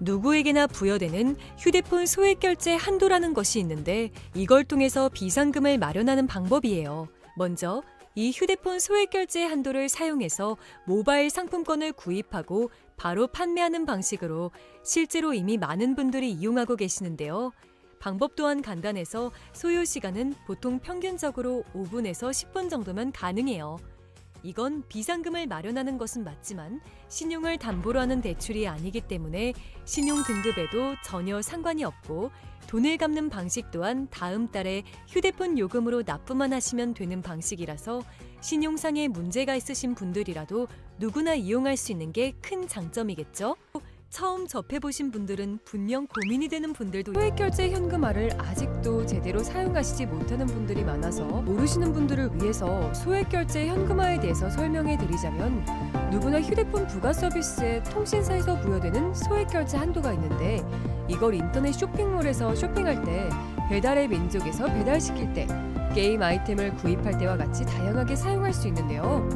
누구에게나 부여되는 휴대폰 소액결제 한도라는 것이 있는데 이걸 통해서 비상금을 마련하는 방법이에요. 먼저 이 휴대폰 소액결제 한도를 사용해서 모바일 상품권을 구입하고 바로 판매하는 방식으로 실제로 이미 많은 분들이 이용하고 계시는데요. 방법 또한 간단해서 소요 시간은 보통 평균적으로 5분에서 10분 정도면 가능해요. 이건 비상금을 마련하는 것은 맞지만 신용을 담보로 하는 대출이 아니기 때문에 신용 등급에도 전혀 상관이 없고 돈을 갚는 방식 또한 다음 달에 휴대폰 요금으로 납부만 하시면 되는 방식이라서 신용상의 문제가 있으신 분들이라도 누구나 이용할 수 있는 게 큰 장점이겠죠? 처음 접해보신 분들은 분명 고민이 되는 분들도 소액결제 현금화를 아직도 제대로 사용하시지 못하는 분들이 많아서 모르시는 분들을 위해서 소액결제 현금화에 대해서 설명해 드리자면 누구나 휴대폰 부가 서비스에 통신사에서 부여되는 소액결제 한도가 있는데 이걸 인터넷 쇼핑몰에서 쇼핑할 때 배달의 민족에서 배달시킬 때 게임 아이템을 구입할 때와 같이 다양하게 사용할 수 있는데요.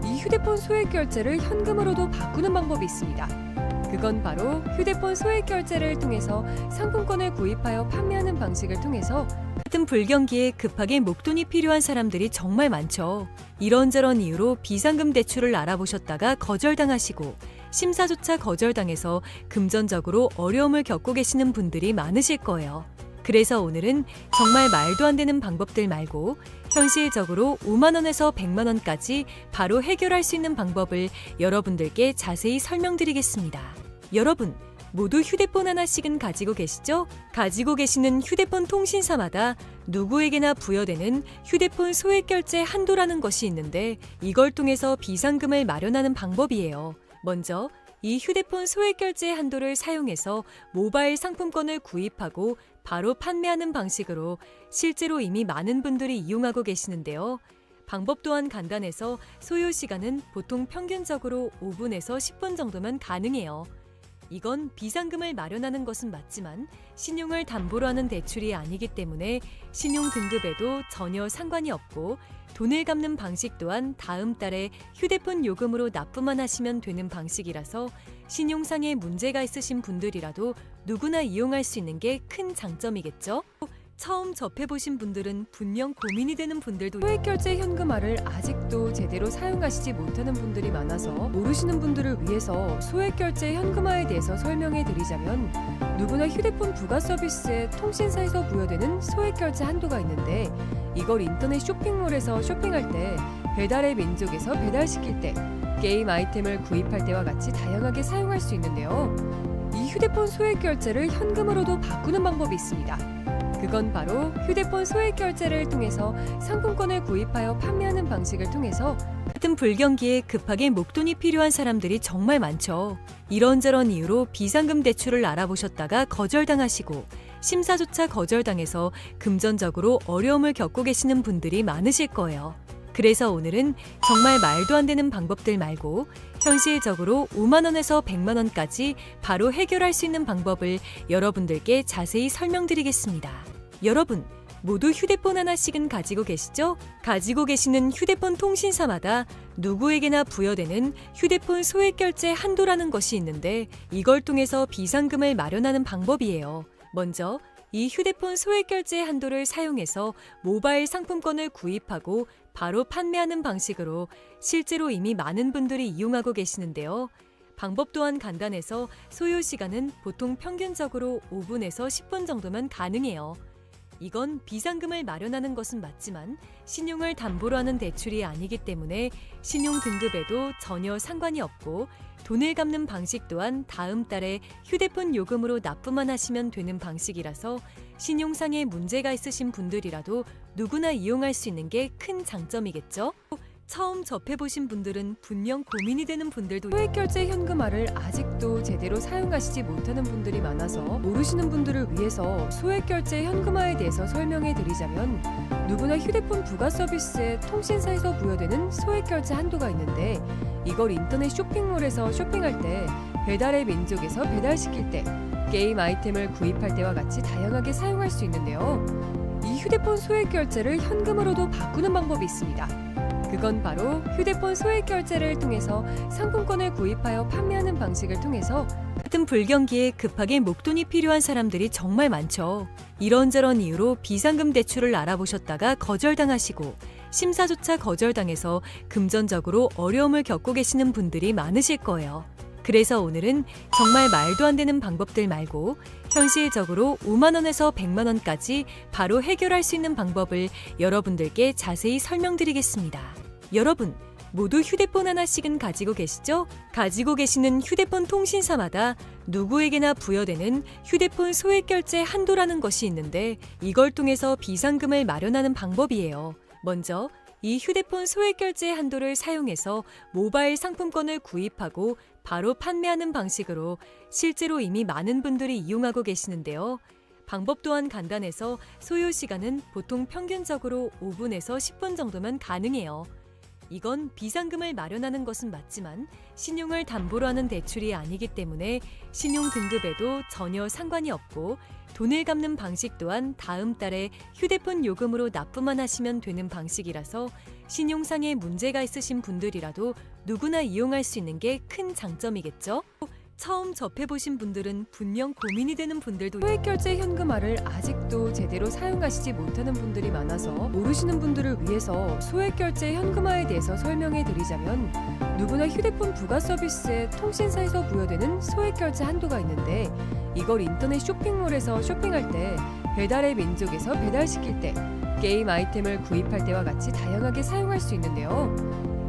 이 휴대폰 소액결제를 현금으로도 바꾸는 방법이 있습니다. 그건 바로 휴대폰 소액결제를 통해서 상품권을 구입하여 판매하는 방식을 통해서 같은 불경기에 급하게 목돈이 필요한 사람들이 정말 많죠. 이런저런 이유로 비상금 대출을 알아보셨다가 거절당하시고 심사조차 거절당해서 금전적으로 어려움을 겪고 계시는 분들이 많으실 거예요. 그래서 오늘은 정말 말도 안 되는 방법들 말고 현실적으로 5만 원에서 100만 원까지 바로 해결할 수 있는 방법을 여러분들께 자세히 설명드리겠습니다. 여러분, 모두 휴대폰 하나씩은 가지고 계시죠? 가지고 계시는 휴대폰 통신사마다 누구에게나 부여되는 휴대폰 소액결제 한도라는 것이 있는데 이걸 통해서 비상금을 마련하는 방법이에요. 먼저 이 휴대폰 소액결제 한도를 사용해서 모바일 상품권을 구입하고 바로 판매하는 방식으로 실제로 이미 많은 분들이 이용하고 계시는데요. 방법 또한 간단해서 소요 시간은 보통 평균적으로 5분에서 10분 정도면 가능해요. 이건 비상금을 마련하는 것은 맞지만 신용을 담보로 하는 대출이 아니기 때문에 신용 등급에도 전혀 상관이 없고 돈을 갚는 방식 또한 다음 달에 휴대폰 요금으로 납부만 하시면 되는 방식이라서 신용상의 문제가 있으신 분들이라도 누구나 이용할 수 있는 게 큰 장점이겠죠? 처음 접해보신 분들은 분명 고민이 되는 분들도 소액결제 현금화를 아직도 제대로 사용하시지 못하는 분들이 많아서 모르시는 분들을 위해서 소액결제 현금화에 대해서 설명해 드리자면 누구나 휴대폰 부가 서비스에 통신사에서 부여되는 소액결제 한도가 있는데 이걸 인터넷 쇼핑몰에서 쇼핑할 때 배달의 민족에서 배달시킬 때 게임 아이템을 구입할 때와 같이 다양하게 사용할 수 있는데요. 이 휴대폰 소액결제를 현금으로도 바꾸는 방법이 있습니다. 그건 바로 휴대폰 소액결제를 통해서 상품권을 구입하여 판매하는 방식을 통해서 같은 불경기에 급하게 목돈이 필요한 사람들이 정말 많죠. 이런저런 이유로 비상금 대출을 알아보셨다가 거절당하시고 심사조차 거절당해서 금전적으로 어려움을 겪고 계시는 분들이 많으실 거예요. 그래서 오늘은 정말 말도 안 되는 방법들 말고 현실적으로 5만 원에서 100만 원까지 바로 해결할 수 있는 방법을 여러분들께 자세히 설명드리겠습니다. 여러분, 모두 휴대폰 하나씩은 가지고 계시죠? 가지고 계시는 휴대폰 통신사마다 누구에게나 부여되는 휴대폰 소액결제 한도라는 것이 있는데 이걸 통해서 비상금을 마련하는 방법이에요. 먼저 이 휴대폰 소액결제 한도를 사용해서 모바일 상품권을 구입하고 바로 판매하는 방식으로 실제로 이미 많은 분들이 이용하고 계시는데요. 방법 또한 간단해서 소요 시간은 보통 평균적으로 5분에서 10분 정도면 가능해요. 이건 비상금을 마련하는 것은 맞지만 신용을 담보로 하는 대출이 아니기 때문에 신용 등급에도 전혀 상관이 없고 돈을 갚는 방식 또한 다음 달에 휴대폰 요금으로 납부만 하시면 되는 방식이라서 신용상의 문제가 있으신 분들이라도 누구나 이용할 수 있는 게 큰 장점이겠죠? 처음 접해보신 분들은 분명 고민이 되는 분들도 소액결제 현금화를 아직도 제대로 사용하시지 못하는 분들이 많아서 모르시는 분들을 위해서 소액결제 현금화에 대해서 설명해 드리자면 누구나 휴대폰 부가 서비스에 통신사에서 부여되는 소액결제 한도가 있는데 이걸 인터넷 쇼핑몰에서 쇼핑할 때 배달의 민족에서 배달시킬 때 게임 아이템을 구입할 때와 같이 다양하게 사용할 수 있는데요. 이 휴대폰 소액결제를 현금으로도 바꾸는 방법이 있습니다. 그건 바로 휴대폰 소액 결제를 통해서 상품권을 구입하여 판매하는 방식을 통해서 같은 불경기에 급하게 목돈이 필요한 사람들이 정말 많죠. 이런저런 이유로 비상금 대출을 알아보셨다가 거절당하시고 심사조차 거절당해서 금전적으로 어려움을 겪고 계시는 분들이 많으실 거예요. 그래서 오늘은 정말 말도 안 되는 방법들 말고 현실적으로 5만 원에서 100만 원까지 바로 해결할 수 있는 방법을 여러분들께 자세히 설명드리겠습니다. 여러분, 모두 휴대폰 하나씩은 가지고 계시죠? 가지고 계시는 휴대폰 통신사마다 누구에게나 부여되는 휴대폰 소액 결제 한도라는 것이 있는데 이걸 통해서 비상금을 마련하는 방법이에요. 먼저 이 휴대폰 소액 결제 한도를 사용해서 모바일 상품권을 구입하고 바로 판매하는 방식으로 실제로 이미 많은 분들이 이용하고 계시는데요. 방법 또한 간단해서 소요 시간은 보통 평균적으로 5분에서 10분 정도면 가능해요. 이건 비상금을 마련하는 것은 맞지만 신용을 담보로 하는 대출이 아니기 때문에 신용 등급에도 전혀 상관이 없고 돈을 갚는 방식 또한 다음 달에 휴대폰 요금으로 납부만 하시면 되는 방식이라서 신용상의 문제가 있으신 분들이라도 누구나 이용할 수 있는 게 큰 장점이겠죠? 처음 접해보신 분들은 분명 고민이 되는 분들도 소액결제 현금화를 아직도 제대로 사용하시지 못하는 분들이 많아서 모르시는 분들을 위해서 소액결제 현금화에 대해서 설명해 드리자면 누구나 휴대폰 부가 서비스에 통신사에서 부여되는 소액결제 한도가 있는데 이걸 인터넷 쇼핑몰에서 쇼핑할 때 배달의 민족에서 배달시킬 때 게임 아이템을 구입할 때와 같이 다양하게 사용할 수 있는데요.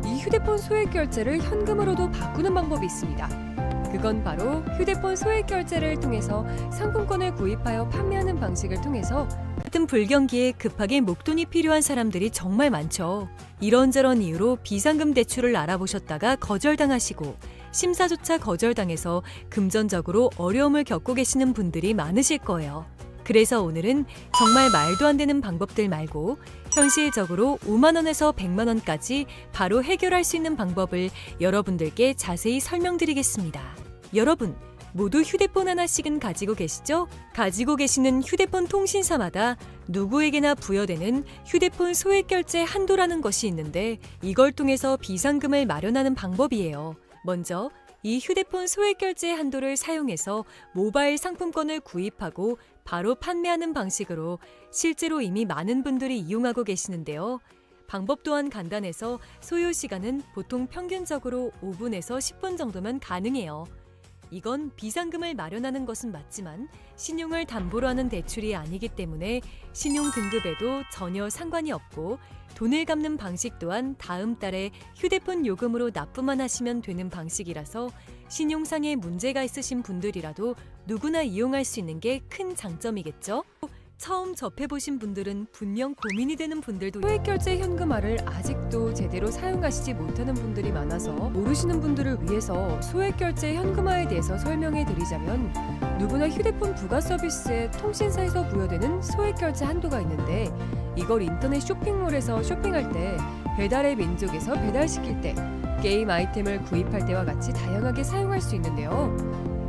이 휴대폰 소액결제를 현금으로도 바꾸는 방법이 있습니다. 그건 바로 휴대폰 소액 결제를 통해서 상품권을 구입하여 판매하는 방식을 통해서 같은 불경기에 급하게 목돈이 필요한 사람들이 정말 많죠. 이런저런 이유로 비상금 대출을 알아보셨다가 거절당하시고 심사조차 거절당해서 금전적으로 어려움을 겪고 계시는 분들이 많으실 거예요. 그래서 오늘은 정말 말도 안 되는 방법들 말고 현실적으로 5만 원에서 100만 원까지 바로 해결할 수 있는 방법을 여러분들께 자세히 설명드리겠습니다. 여러분, 모두 휴대폰 하나씩은 가지고 계시죠? 가지고 계시는 휴대폰 통신사마다 누구에게나 부여되는 휴대폰 소액 결제 한도라는 것이 있는데 이걸 통해서 비상금을 마련하는 방법이에요. 먼저 이 휴대폰 소액 결제 한도를 사용해서 모바일 상품권을 구입하고 바로 판매하는 방식으로 실제로 이미 많은 분들이 이용하고 계시는데요. 방법 또한 간단해서 소요 시간은 보통 평균적으로 5분에서 10분 정도면 가능해요. 이건 비상금을 마련하는 것은 맞지만 신용을 담보로 하는 대출이 아니기 때문에 신용 등급에도 전혀 상관이 없고 돈을 갚는 방식 또한 다음 달에 휴대폰 요금으로 납부만 하시면 되는 방식이라서 신용상의 문제가 있으신 분들이라도 누구나 이용할 수 있는 게 큰 장점이겠죠? 처음 접해보신 분들은 분명 고민이 되는 분들도 소액결제 현금화를 아직도 제대로 사용하시지 못하는 분들이 많아서 모르시는 분들을 위해서 소액결제 현금화에 대해서 설명해 드리자면 누구나 휴대폰 부가 서비스에 통신사에서 부여되는 소액결제 한도가 있는데 이걸 인터넷 쇼핑몰에서 쇼핑할 때 배달의 민족에서 배달시킬 때 게임 아이템을 구입할 때와 같이 다양하게 사용할 수 있는데요.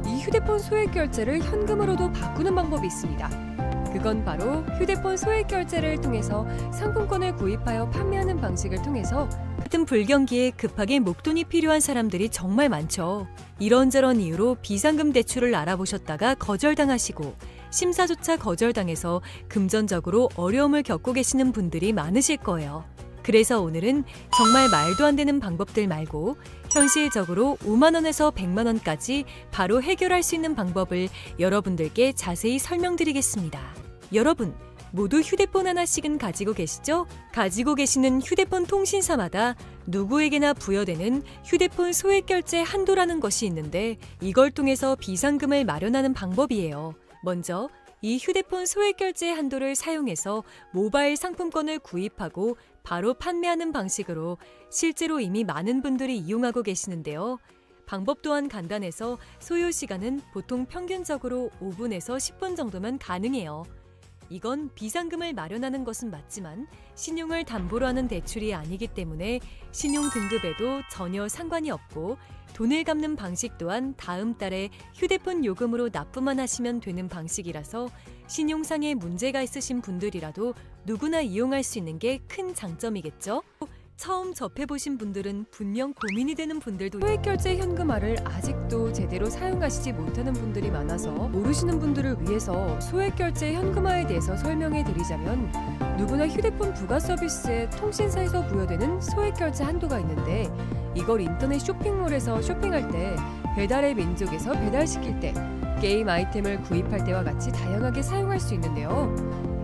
이 휴대폰 소액결제를 현금으로도 바꾸는 방법이 있습니다. 그건 바로 휴대폰 소액 결제를 통해서 상품권을 구입하여 판매하는 방식을 통해서 같은 불경기에 급하게 목돈이 필요한 사람들이 정말 많죠. 이런저런 이유로 비상금 대출을 알아보셨다가 거절당하시고 심사조차 거절당해서 금전적으로 어려움을 겪고 계시는 분들이 많으실 거예요. 그래서 오늘은 정말 말도 안 되는 방법들 말고 현실적으로 5만 원에서 100만 원까지 바로 해결할 수 있는 방법을 여러분들께 자세히 설명드리겠습니다. 여러분, 모두 휴대폰 하나씩은 가지고 계시죠? 가지고 계시는 휴대폰 통신사마다 누구에게나 부여되는 휴대폰 소액 결제 한도라는 것이 있는데 이걸 통해서 비상금을 마련하는 방법이에요. 먼저 이 휴대폰 소액 결제 한도를 사용해서 모바일 상품권을 구입하고 바로 판매하는 방식으로 실제로 이미 많은 분들이 이용하고 계시는데요. 방법 또한 간단해서 소요 시간은 보통 평균적으로 5분에서 10분 정도면 가능해요. 이건 비상금을 마련하는 것은 맞지만 신용을 담보로 하는 대출이 아니기 때문에 신용 등급에도 전혀 상관이 없고 돈을 갚는 방식 또한 다음 달에 휴대폰 요금으로 납부만 하시면 되는 방식이라서 신용상의 문제가 있으신 분들이라도 누구나 이용할 수 있는 게 큰 장점이겠죠? 처음 접해보신 분들은 분명 고민이 되는 분들도 소액결제 현금화를 아직도 제대로 사용하시지 못하는 분들이 많아서 모르시는 분들을 위해서 소액결제 현금화에 대해서 설명해 드리자면 누구나 휴대폰 부가 서비스에 통신사에서 부여되는 소액결제 한도가 있는데 이걸 인터넷 쇼핑몰에서 쇼핑할 때 배달의 민족에서 배달시킬 때 게임 아이템을 구입할 때와 같이 다양하게 사용할 수 있는데요.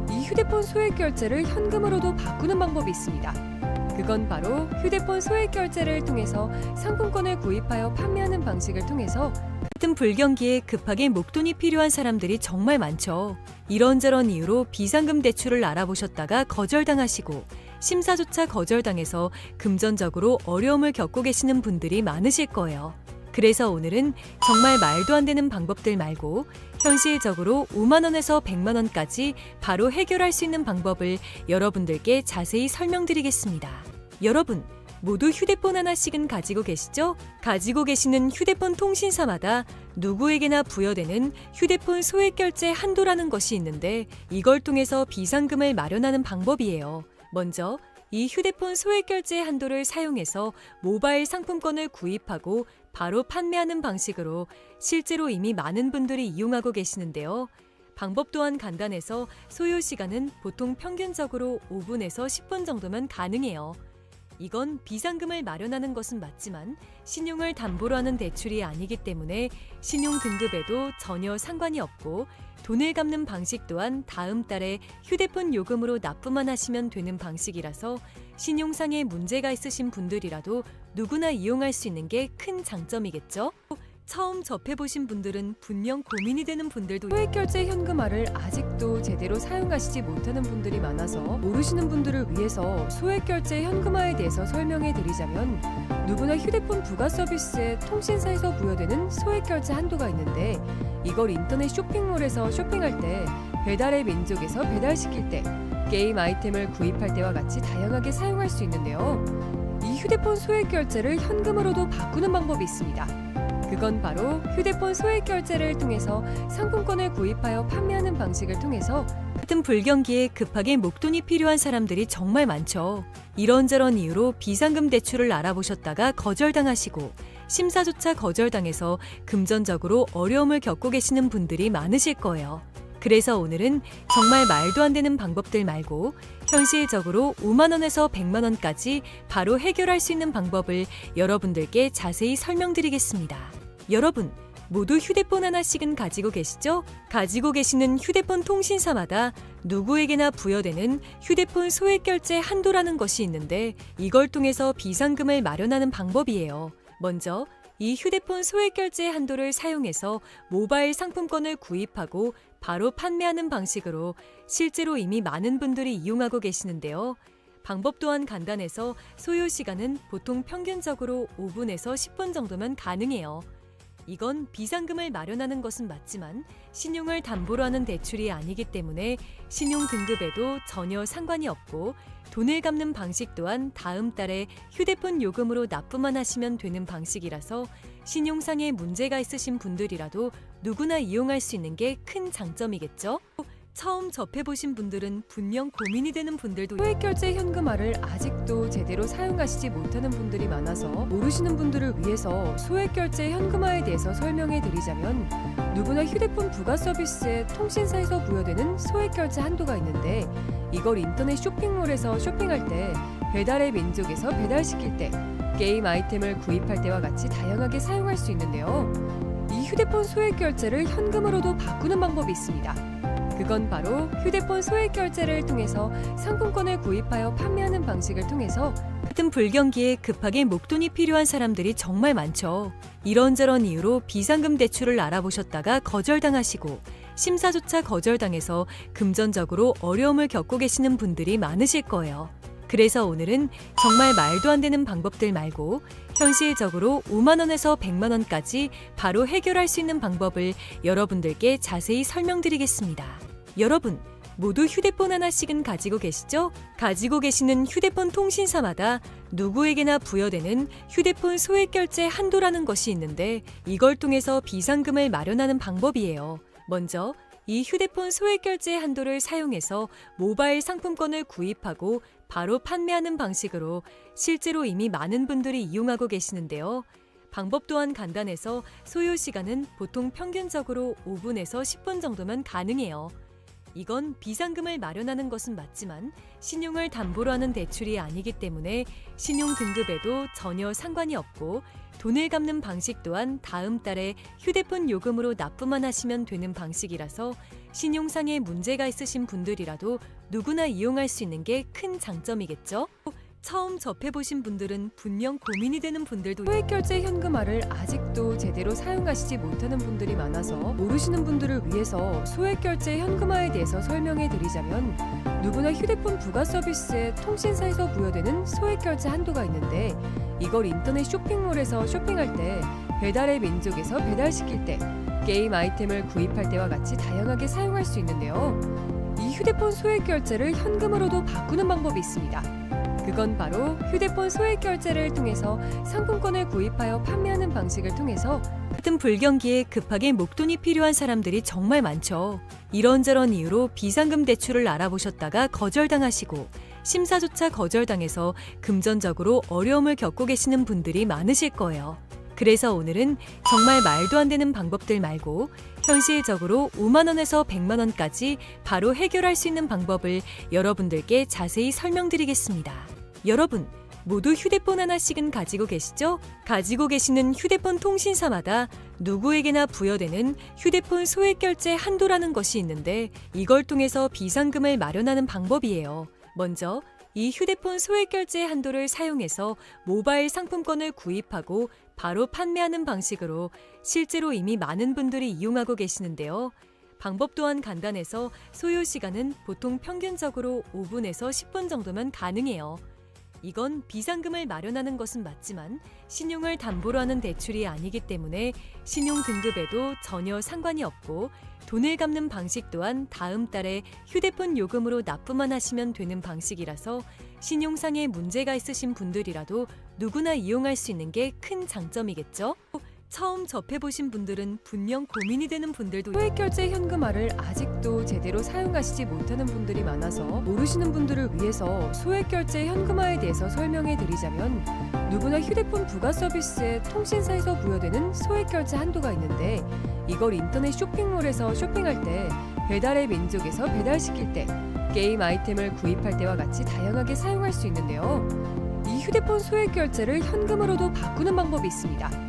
이 휴대폰 소액결제를 현금으로도 바꾸는 방법이 있습니다. 그건 바로 휴대폰 소액결제를 통해서 상품권을 구입하여 판매하는 방식을 통해서 같은 불경기에 급하게 목돈이 필요한 사람들이 정말 많죠. 이런저런 이유로 비상금 대출을 알아보셨다가 거절당하시고 심사조차 거절당해서 금전적으로 어려움을 겪고 계시는 분들이 많으실 거예요. 그래서 오늘은 정말 말도 안 되는 방법들 말고 현실적으로 5만 원에서 100만 원까지 바로 해결할 수 있는 방법을 여러분들께 자세히 설명드리겠습니다. 여러분, 모두 휴대폰 하나씩은 가지고 계시죠? 가지고 계시는 휴대폰 통신사마다 누구에게나 부여되는 휴대폰 소액결제 한도라는 것이 있는데 이걸 통해서 비상금을 마련하는 방법이에요. 먼저 이 휴대폰 소액결제 한도를 사용해서 모바일 상품권을 구입하고 바로 판매하는 방식으로 실제로 이미 많은 분들이 이용하고 계시는데요. 방법 또한 간단해서 소요 시간은 보통 평균적으로 5분에서 10분 정도면 가능해요. 이건 비상금을 마련하는 것은 맞지만 신용을 담보로 하는 대출이 아니기 때문에 신용 등급에도 전혀 상관이 없고 돈을 갚는 방식 또한 다음 달에 휴대폰 요금으로 납부만 하시면 되는 방식이라서 신용상의 문제가 있으신 분들이라도 누구나 이용할 수 있는 게 큰 장점이겠죠? 처음 접해보신 분들은 분명 고민이 되는 분들도 소액결제 현금화를 아직도 제대로 사용하시지 못하는 분들이 많아서 모르시는 분들을 위해서 소액결제 현금화에 대해서 설명해 드리자면 누구나 휴대폰 부가 서비스에 통신사에서 부여되는 소액결제 한도가 있는데 이걸 인터넷 쇼핑몰에서 쇼핑할 때 배달의 민족에서 배달시킬 때 게임 아이템을 구입할 때와 같이 다양하게 사용할 수 있는데요. 이 휴대폰 소액결제를 현금으로도 바꾸는 방법이 있습니다. 그건 바로 휴대폰 소액결제를 통해서 상품권을 구입하여 판매하는 방식을 통해서 같은 불경기에 급하게 목돈이 필요한 사람들이 정말 많죠. 이런저런 이유로 비상금 대출을 알아보셨다가 거절당하시고 심사조차 거절당해서 금전적으로 어려움을 겪고 계시는 분들이 많으실 거예요. 그래서 오늘은 정말 말도 안 되는 방법들 말고 현실적으로 5만 원에서 100만 원까지 바로 해결할 수 있는 방법을 여러분들께 자세히 설명드리겠습니다. 여러분, 모두 휴대폰 하나씩은 가지고 계시죠? 가지고 계시는 휴대폰 통신사마다 누구에게나 부여되는 휴대폰 소액결제 한도라는 것이 있는데 이걸 통해서 비상금을 마련하는 방법이에요. 먼저 이 휴대폰 소액결제 한도를 사용해서 모바일 상품권을 구입하고 바로 판매하는 방식으로 실제로 이미 많은 분들이 이용하고 계시는데요. 방법 또한 간단해서 소요 시간은 보통 평균적으로 5분에서 10분 정도면 가능해요. 이건 비상금을 마련하는 것은 맞지만 신용을 담보로 하는 대출이 아니기 때문에 신용 등급에도 전혀 상관이 없고 돈을 갚는 방식 또한 다음 달에 휴대폰 요금으로 납부만 하시면 되는 방식이라서 신용상의 문제가 있으신 분들이라도 누구나 이용할 수 있는 게 큰 장점이겠죠? 처음 접해보신 분들은 분명 고민이 되는 분들도 소액결제 현금화를 아직도 제대로 사용하시지 못하는 분들이 많아서 모르시는 분들을 위해서 소액결제 현금화에 대해서 설명해 드리자면 누구나 휴대폰 부가 서비스에 통신사에서 부여되는 소액결제 한도가 있는데 이걸 인터넷 쇼핑몰에서 쇼핑할 때 배달의 민족에서 배달시킬 때 게임 아이템을 구입할 때와 같이 다양하게 사용할 수 있는데요. 이 휴대폰 소액결제를 현금으로도 바꾸는 방법이 있습니다. 그건 바로 휴대폰 소액결제를 통해서 상품권을 구입하여 판매하는 방식을 통해서 같은 불경기에 급하게 목돈이 필요한 사람들이 정말 많죠. 이런저런 이유로 비상금 대출을 알아보셨다가 거절당하시고 심사조차 거절당해서 금전적으로 어려움을 겪고 계시는 분들이 많으실 거예요. 그래서 오늘은 정말 말도 안 되는 방법들 말고 현실적으로 5만 원에서 100만 원까지 바로 해결할 수 있는 방법을 여러분들께 자세히 설명드리겠습니다. 여러분, 모두 휴대폰 하나씩은 가지고 계시죠? 가지고 계시는 휴대폰 통신사마다 누구에게나 부여되는 휴대폰 소액결제 한도라는 것이 있는데 이걸 통해서 비상금을 마련하는 방법이에요. 먼저 이 휴대폰 소액결제 한도를 사용해서 모바일 상품권을 구입하고 바로 판매하는 방식으로 실제로 이미 많은 분들이 이용하고 계시는데요. 방법 또한 간단해서 소요 시간은 보통 평균적으로 5분에서 10분 정도면 가능해요. 이건 비상금을 마련하는 것은 맞지만 신용을 담보로 하는 대출이 아니기 때문에 신용 등급에도 전혀 상관이 없고 돈을 갚는 방식 또한 다음 달에 휴대폰 요금으로 납부만 하시면 되는 방식이라서 신용상의 문제가 있으신 분들이라도 누구나 이용할 수 있는 게 큰 장점이겠죠? 처음 접해보신 분들은 분명 고민이 되는 분들도 소액결제 현금화를 아직도 제대로 사용하시지 못하는 분들이 많아서 모르시는 분들을 위해서 소액결제 현금화에 대해서 설명해 드리자면 누구나 휴대폰 부가 서비스에 통신사에서 부여되는 소액결제 한도가 있는데 이걸 인터넷 쇼핑몰에서 쇼핑할 때 배달의 민족에서 배달시킬 때 게임 아이템을 구입할 때와 같이 다양하게 사용할 수 있는데요. 이 휴대폰 소액결제를 현금으로도 바꾸는 방법이 있습니다. 그건 바로 휴대폰 소액결제를 통해서 상품권을 구입하여 판매하는 방식을 통해서 같은 불경기에 급하게 목돈이 필요한 사람들이 정말 많죠. 이런저런 이유로 비상금 대출을 알아보셨다가 거절당하시고 심사조차 거절당해서 금전적으로 어려움을 겪고 계시는 분들이 많으실 거예요. 그래서 오늘은 정말 말도 안 되는 방법들 말고 현실적으로 5만 원에서 100만 원까지 바로 해결할 수 있는 방법을 여러분들께 자세히 설명드리겠습니다. 여러분, 모두 휴대폰 하나씩은 가지고 계시죠? 가지고 계시는 휴대폰 통신사마다 누구에게나 부여되는 휴대폰 소액결제 한도라는 것이 있는데 이걸 통해서 비상금을 마련하는 방법이에요. 먼저 이 휴대폰 소액결제 한도를 사용해서 모바일 상품권을 구입하고 바로 판매하는 방식으로 실제로 이미 많은 분들이 이용하고 계시는데요. 방법 또한 간단해서 소요 시간은 보통 평균적으로 5분에서 10분 정도면 가능해요. 이건 비상금을 마련하는 것은 맞지만 신용을 담보로 하는 대출이 아니기 때문에 신용 등급에도 전혀 상관이 없고 돈을 갚는 방식 또한 다음 달에 휴대폰 요금으로 납부만 하시면 되는 방식이라서 신용상의 문제가 있으신 분들이라도 누구나 이용할 수 있는 게 큰 장점이겠죠? 처음 접해보신 분들은 분명 고민이 되는 분들도 소액결제 현금화를 아직도 제대로 사용하시지 못하는 분들이 많아서 모르시는 분들을 위해서 소액결제 현금화에 대해서 설명해 드리자면 누구나 휴대폰 부가 서비스에 통신사에서 부여되는 소액결제 한도가 있는데 이걸 인터넷 쇼핑몰에서 쇼핑할 때 배달의 민족에서 배달시킬 때 게임 아이템을 구입할 때와 같이 다양하게 사용할 수 있는데요. 이 휴대폰 소액결제를 현금으로도 바꾸는 방법이 있습니다.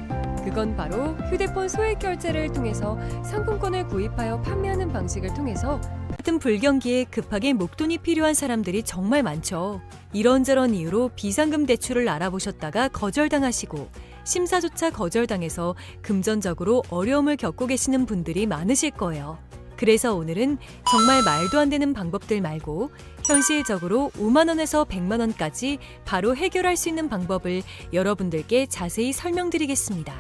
그건 바로 휴대폰 소액결제를 통해서 상품권을 구입하여 판매하는 방식을 통해서 같은 불경기에 급하게 목돈이 필요한 사람들이 정말 많죠. 이런저런 이유로 비상금 대출을 알아보셨다가 거절당하시고 심사조차 거절당해서 금전적으로 어려움을 겪고 계시는 분들이 많으실 거예요. 그래서 오늘은 정말 말도 안 되는 방법들 말고 현실적으로 5만 원에서 100만 원까지 바로 해결할 수 있는 방법을 여러분들께 자세히 설명드리겠습니다.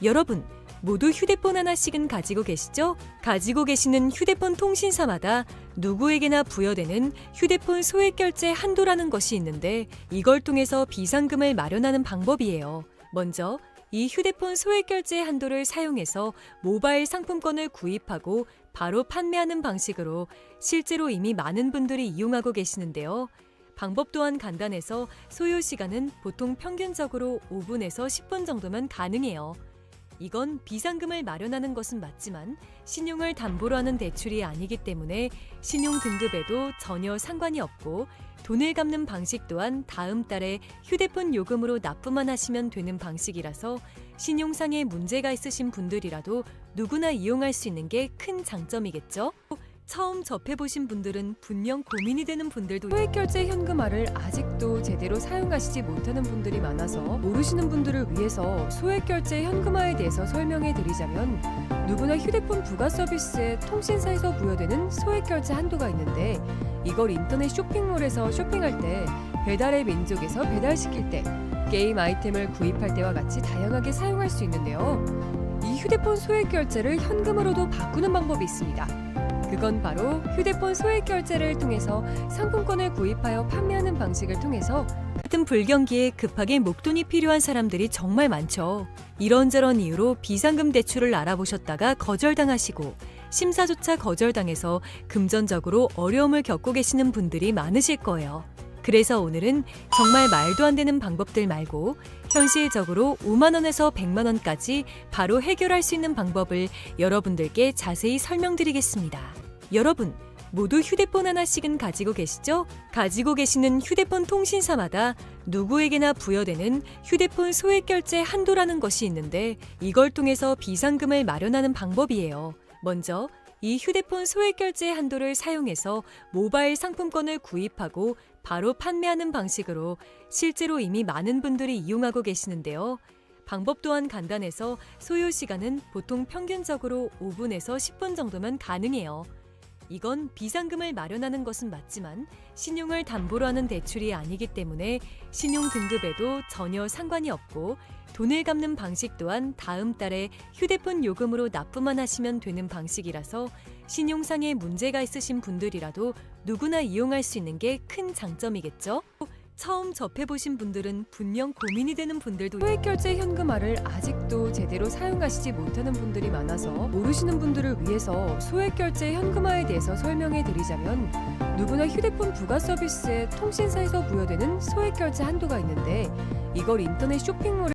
여러분, 모두 휴대폰 하나씩은 가지고 계시죠? 가지고 계시는 휴대폰 통신사마다 누구에게나 부여되는 휴대폰 소액결제 한도라는 것이 있는데 이걸 통해서 비상금을 마련하는 방법이에요. 먼저 이 휴대폰 소액결제 한도를 사용해서 모바일 상품권을 구입하고 바로 판매하는 방식으로 실제로 이미 많은 분들이 이용하고 계시는데요. 방법 또한 간단해서 소요 시간은 보통 평균적으로 5분에서 10분 정도면 가능해요. 이건 비상금을 마련하는 것은 맞지만 신용을 담보로 하는 대출이 아니기 때문에 신용 등급에도 전혀 상관이 없고 돈을 갚는 방식 또한 다음 달에 휴대폰 요금으로 납부만 하시면 되는 방식이라서 신용상의 문제가 있으신 분들이라도 누구나 이용할 수 있는 게 큰 장점이겠죠? 처음 접해보신 분들은 분명 고민이 되는 분들도 소액결제 현금화를 아직도 제대로 사용하시지 못하는 분들이 많아서 모르시는 분들을 위해서 소액결제 현금화에 대해서 설명해 드리자면 누구나 휴대폰 부가 서비스에 통신사에서 부여되는 소액결제 한도가 있는데 이걸 인터넷 쇼핑몰에서 쇼핑할 때 배달의 민족에서 배달시킬 때 게임 아이템을 구입할 때와 같이 다양하게 사용할 수 있는데요. 이 휴대폰 소액결제를 현금으로도 바꾸는 방법이 있습니다. 그건 바로 휴대폰 소액결제를 통해서 상품권을 구입하여 판매하는 방식을 통해서 같은 불경기에 급하게 목돈이 필요한 사람들이 정말 많죠. 이런저런 이유로 비상금 대출을 알아보셨다가 거절당하시고 심사조차 거절당해서 금전적으로 어려움을 겪고 계시는 분들이 많으실 거예요. 그래서 오늘은 정말 말도 안 되는 방법들 말고 현실적으로 5만 원에서 100만 원까지 바로 해결할 수 있는 방법을 여러분들께 자세히 설명드리겠습니다. 여러분, 모두 휴대폰 하나씩은 가지고 계시죠? 가지고 계시는 휴대폰 통신사마다 누구에게나 부여되는 휴대폰 소액결제 한도라는 것이 있는데 이걸 통해서 비상금을 마련하는 방법이에요. 먼저 이 휴대폰 소액결제 한도를 사용해서 모바일 상품권을 구입하고 바로 판매하는 방식으로 실제로 이미 많은 분들이 이용하고 계시는데요. 방법 또한 간단해서 소요 시간은 보통 평균적으로 5분에서 10분 정도면 가능해요. 이건 비상금을 마련하는 것은 맞지만 신용을 담보로 하는 대출이 아니기 때문에 신용 등급에도 전혀 상관이 없고 돈을 갚는 방식 또한 다음 달에 휴대폰 요금으로 납부만 하시면 되는 방식이라서 신용상의 문제가 있으신 분들이라도 누구나 이용할 수 있는 게 큰 장점이겠죠? 처음 접해보신 분들은 분명 고민이 되는 분들도 소액결제 현금화를 아직도 제대로 사용하시지 못하는 분들이 많아서 모르시는 분들을 위해서 소액결제 현금화에 대해서 설명해 드리자면 누구나 휴대폰 부가 서비스에 통신사에서 부여되는 소액결제 한도가 있는데 이걸 인터넷 쇼핑몰에